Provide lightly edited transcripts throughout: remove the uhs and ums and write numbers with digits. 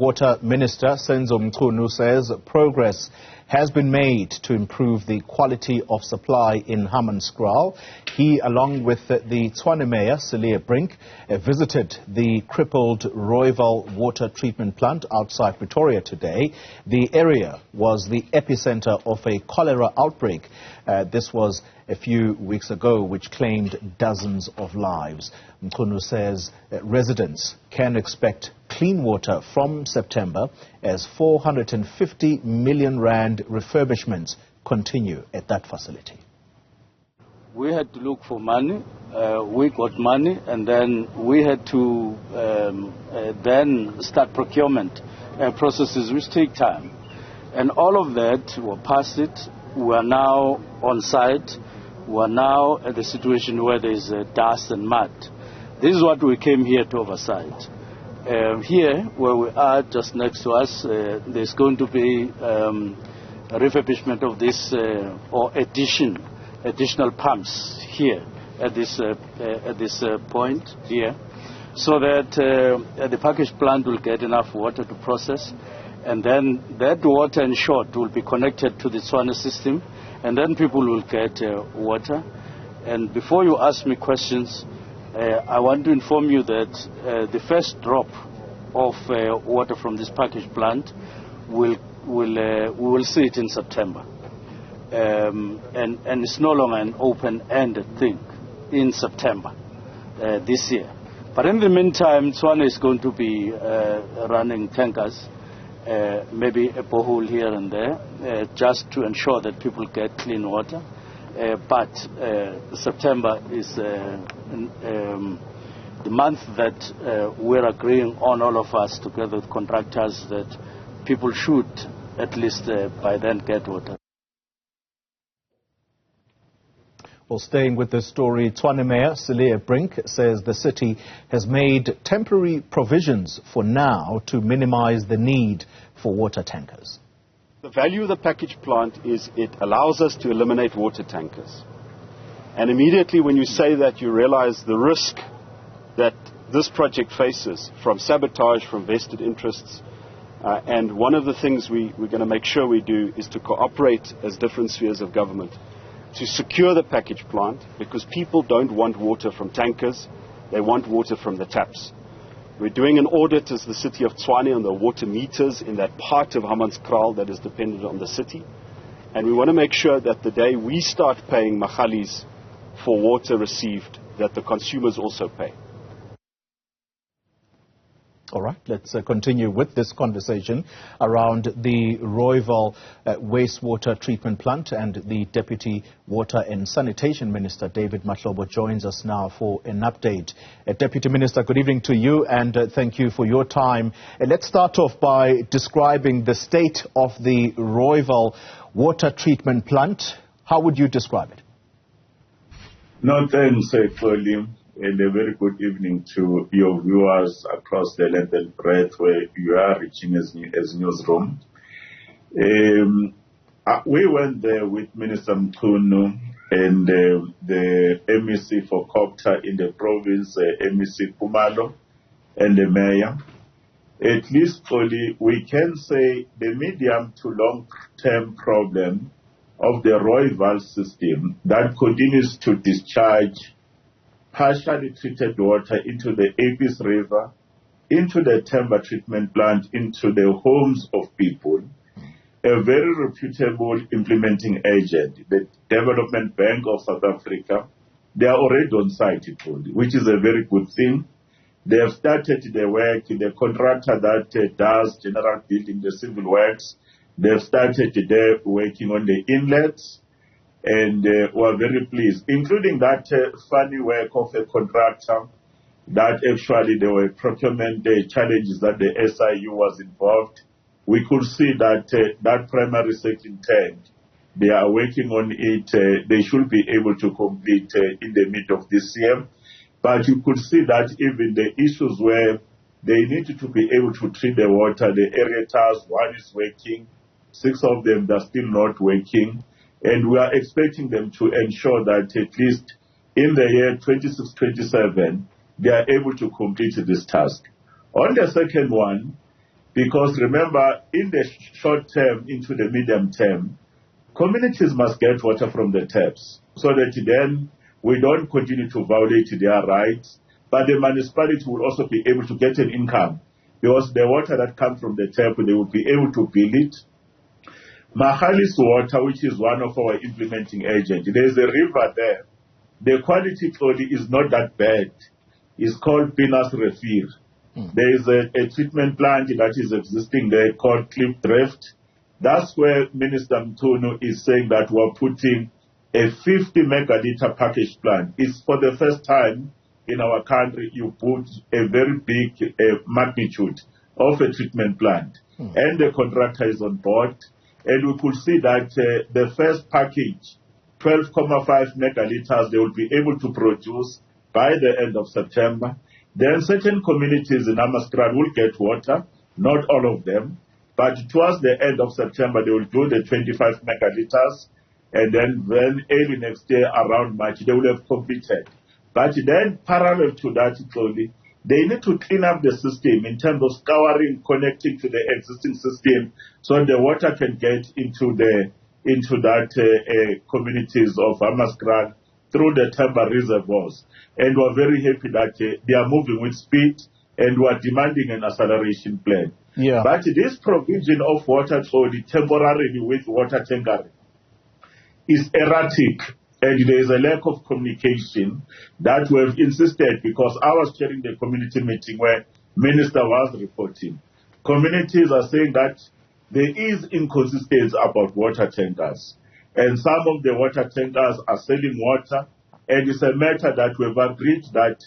Water Minister Senzo Mchunu says progress has been made to improve the quality of supply in Hammanskraal. He, along with the Tshwane Mayor, Celia Brink, visited the crippled Rooiwal Water Treatment Plant outside Pretoria today. The area was the epicenter of a cholera outbreak. This was a few weeks ago, which claimed dozens of lives. Mchunu says residents can expect clean water from September as 450 million rand refurbishments continue at that facility. We had to look for money, we got money, and then we had to then start procurement processes which take time. And all of that, we passed it. We are now on site. We are now at the situation where there is dust and mud. This is what we came here to oversight. Here, where we are, just next to us, there's going to be a refurbishment of this or additional pumps here at this point here, so that the package plant will get enough water to process, and then that water, in short, will be connected to the Tshwane system, and then people will get water. And before you ask me questions, I want to inform you that the first drop of water from this package plant we will see it in September, and it's no longer an open-ended thing in September this year. But in the meantime, Tshwane is going to be running tankers, maybe a borehole here and there, just to ensure that people get clean water. But September is the month that we're agreeing on, all of us together with contractors, that people should at least by then get water. Well, staying with this story, Tshwane Mayor Celia Brink says the city has made temporary provisions for now to minimize the need for water tankers. The value of the package plant is it allows us to eliminate water tankers. And immediately when you say that, you realize the risk that this project faces from sabotage, from vested interests. And one of the things we're going to make sure we do is to cooperate as different spheres of government to secure the package plant, because people don't want water from tankers, they want water from the taps. We're doing an audit as the city of Tshwane on the water meters in that part of Hammanskraal that is dependent on the city. And we want to make sure that the day we start paying machalis for water received, that the consumers also pay. All right, let's continue with this conversation around the Rooiwal Wastewater Treatment Plant, and the Deputy Water and Sanitation Minister David Mahlobo joins us now for an update. Deputy Minister, good evening to you, and thank you for your time. Let's start off by describing the state of the Rooiwal Water Treatment Plant. How would you describe it? No, thanks, Colin. And a very good evening to your viewers across the length and breadth where you are reaching as Newzroom. We went there with Minister Mchunu and the MEC for COPTA in the province, MEC Kumalo, and the Mayor. At least, fully, we can say the medium to long-term problem of the Royval system that continues to discharge partially treated water into the Apis River, into the timber treatment plant, into the homes of people. A very reputable implementing agent, the Development Bank of South Africa, they are already on site, which is a very good thing. They have started the work. The contractor that does general building, the civil works, they have started there working on the inlets. And we're very pleased, including that funny work of a contractor that actually there were procurement challenges that the SIU was involved. We could see that that primary second tank, they are working on it. They should be able to complete in the mid of this year. But you could see that even the issues where they needed to be able to treat the water, the aerators, one is working, 6 of them are still not working. And we are expecting them to ensure that at least in the year 26-27, they are able to complete this task. On the second one, Because remember, in the short term, into the medium term, communities must get water from the taps so that then we don't continue to violate their rights, but the municipality will also be able to get an income because the water that comes from the tap, they will be able to bill it. Mahali's water, which is one of our implementing agents, there's a river there. The quality quality is not that bad. It's called Pinas Refir. There is a treatment plant that is existing there called Cliff Drift. That's where Minister Mtunu is saying that we're putting a 50 megaliter package plant. It's for the first time in our country you put a very big magnitude of a treatment plant. And the contractor is on board. And we could see that the first package, 12.5 megaliters, they will be able to produce by the end of September. Then certain communities in Hammanskraal will get water, not all of them. But towards the end of September, they will do the 25 megaliters. And then early next year, around March, they will have completed. But then parallel to that, they need to clean up the system in terms of scouring, connecting to the existing system so the water can get into that communities of Hammanskraal through the timber reservoirs. And we're very happy that they are moving with speed and we're demanding an acceleration plan. Yeah. But this provision of water temporarily with water tankering is erratic. And there is a lack of communication that we have insisted because I was chairing the community meeting where Minister was reporting. Communities are saying that there is inconsistency about water tankers. And some of the water tankers are selling water. And it's a matter that we've agreed that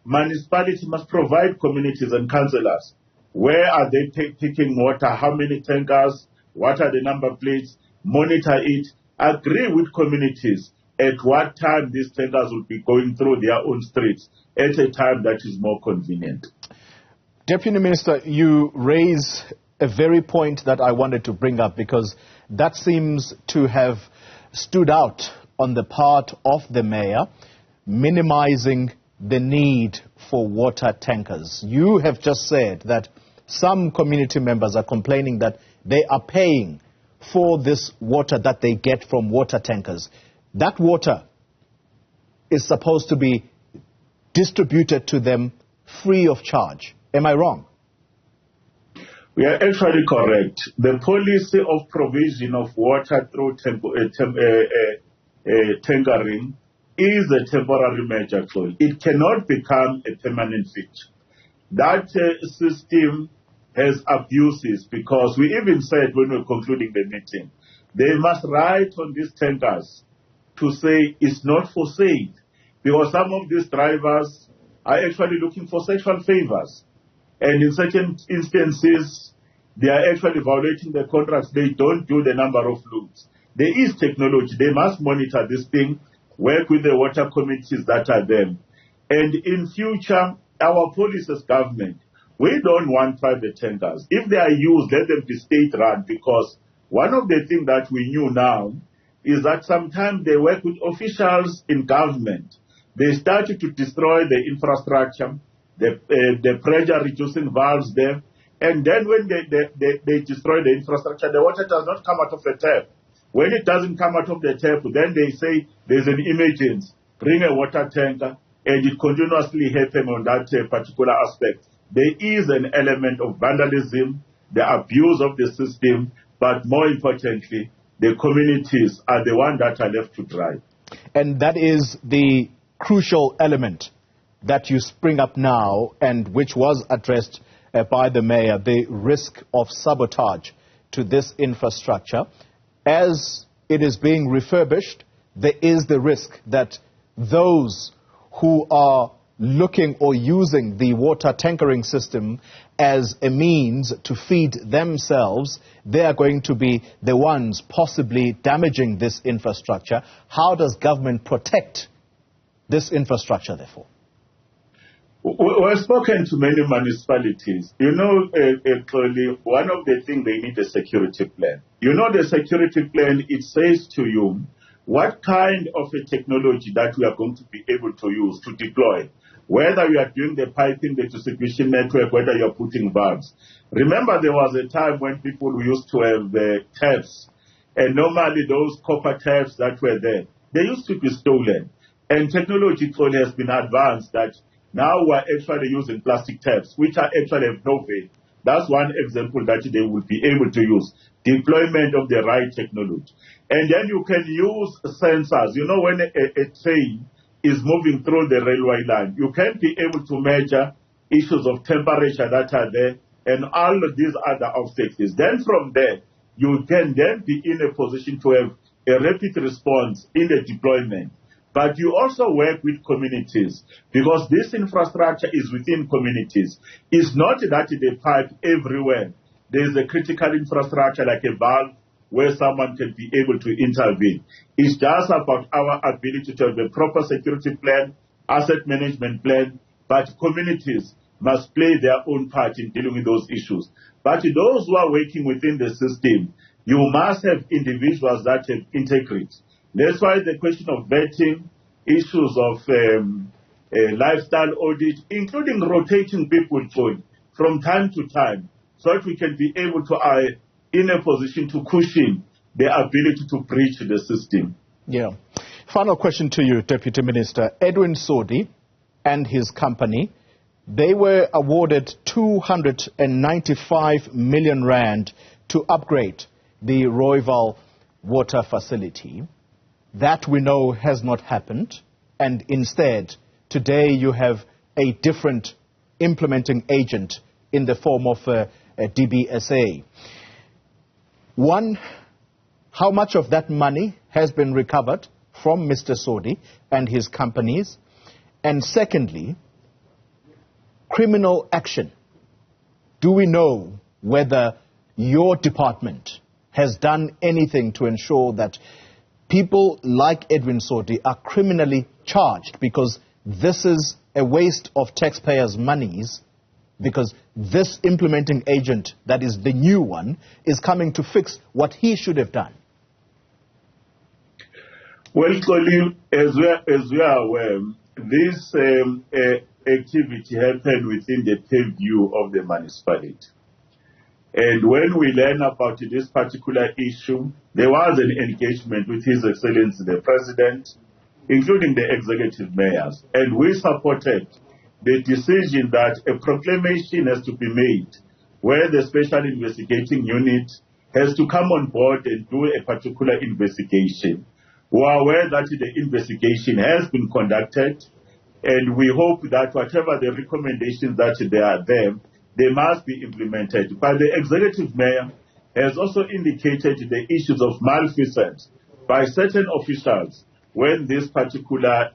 municipality must provide communities and councillors. Where are they taking water? How many tankers? What are the number plates? Monitor it. Agree with communities at what time these tankers will be going through their own streets at a time that is more convenient. Deputy Minister, you raise a very point that I wanted to bring up because that seems to have stood out on the part of the mayor, minimizing the need for water tankers. You have just said that some community members are complaining that they are paying for this water that they get from water tankers. That water is supposed to be distributed to them free of charge. Am I wrong? We are actually correct. The policy of provision of water through tankering is a temporary measure. It cannot become a permanent fix. That system has abuses because we even said when we were concluding the meeting, they must write on these tankers to say it's not for sale because some of these drivers are actually looking for sexual favors. And in certain instances, they are actually violating the contracts. They don't do the number of loads. There is technology. They must monitor this thing, work with the water committees that are there. And in future, our policy as government, we don't want private tankers. If they are used, let them be state-run because one of the things that we knew now is that sometimes they work with officials in government. They started to destroy the infrastructure, the pressure-reducing valves there. And then when they destroy the infrastructure, the water does not come out of the tap. When it doesn't come out of the tap, then they say there's an emergency. Bring a water tanker, and it continuously happens on that particular aspect. There is an element of vandalism, the abuse of the system, but more importantly, the communities are the ones that are left to dry. And that is the crucial element that you spring up now and which was addressed by the mayor, the risk of sabotage to this infrastructure. As it is being refurbished, there is the risk that those who are looking or using the water tankering system as a means to feed themselves, they are going to be the ones possibly damaging this infrastructure. How does government protect this infrastructure, therefore? We've spoken to many municipalities. You know, clearly, one of the things they need a security plan. You know, the security plan, it says to you what kind of a technology that we are going to be able to use to deploy. whether you are doing the piping, the distribution network, whether you are putting valves. Remember, there was a time when people used to have taps, and normally those copper taps that were there, they used to be stolen. And technology has been advanced that now we are actually using plastic taps, which are actually have no weight. That's one example that they will be able to use. Deployment of the right technology. And then you can use sensors. You know, when a train is moving through the railway line, you can be able to measure issues of temperature that are there and all of these other obstacles. Then from there, you can then be in a position to have a rapid response in the deployment. But you also work with communities, because this infrastructure is within communities. It's not that they pipe everywhere. There's a critical infrastructure like a valve where someone can be able to intervene. It's just about our ability to have a proper security plan, asset management plan, but communities must play their own part in dealing with those issues. But those who are working within the system, you must have individuals that have integrity. That's why the question of vetting, issues of lifestyle audit, including rotating people from time to time, so that we can be able to, in a position to cushion the ability to breach the system. Yeah. Final question to you, Deputy Minister. Edwin Sodi and his company, they were awarded 295 million rand to upgrade the Royval water facility. That we know has not happened, and instead, today you have a different implementing agent in the form of a DBSA. One, how much of that money has been recovered from Mr. Sodi and his companies? And secondly, criminal action. Do we know whether your department has done anything to ensure that people like Edwin Sodi are criminally charged, because this is a waste of taxpayers' monies, because this implementing agent, that is the new one, is coming to fix what he should have done? Well, Colin, as we are aware, this activity happened within the purview of the municipality. And when we learn about this particular issue, there was an engagement with His Excellency the President, including the executive mayors. And we supported the decision that a proclamation has to be made where the Special Investigating Unit has to come on board and do a particular investigation. We are aware that the investigation has been conducted, and we hope that whatever the recommendations that they are there, they must be implemented. But the executive mayor has also indicated the issues of malfeasance by certain officials when this particular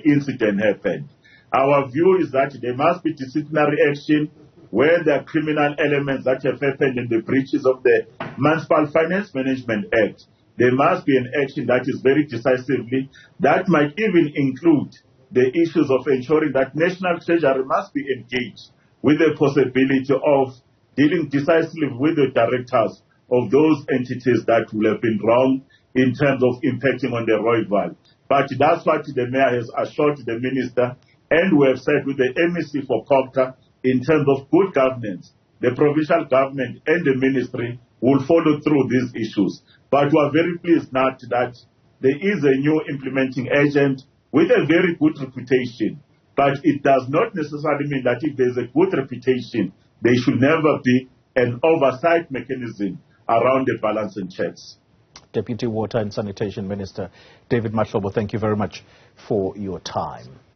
incident happened. Our view is that there must be disciplinary action where there are criminal elements that have happened in the breaches of the Municipal Finance Management Act. There must be an action that is very decisively, that might even include the issues of ensuring that National Treasury must be engaged with the possibility of dealing decisively with the directors of those entities that will have been wrong in terms of impacting on the Royval. But that's what the mayor has assured the minister, and we have said with the MEC for COGTA, in terms of good governance, the provincial government and the ministry will follow through these issues. But we are very pleased not that there is a new implementing agent with a very good reputation. But it does not necessarily mean that if there is a good reputation, there should never be an oversight mechanism around the balance and checks. Deputy Water and Sanitation Minister David Mahlobo, thank you very much for your time.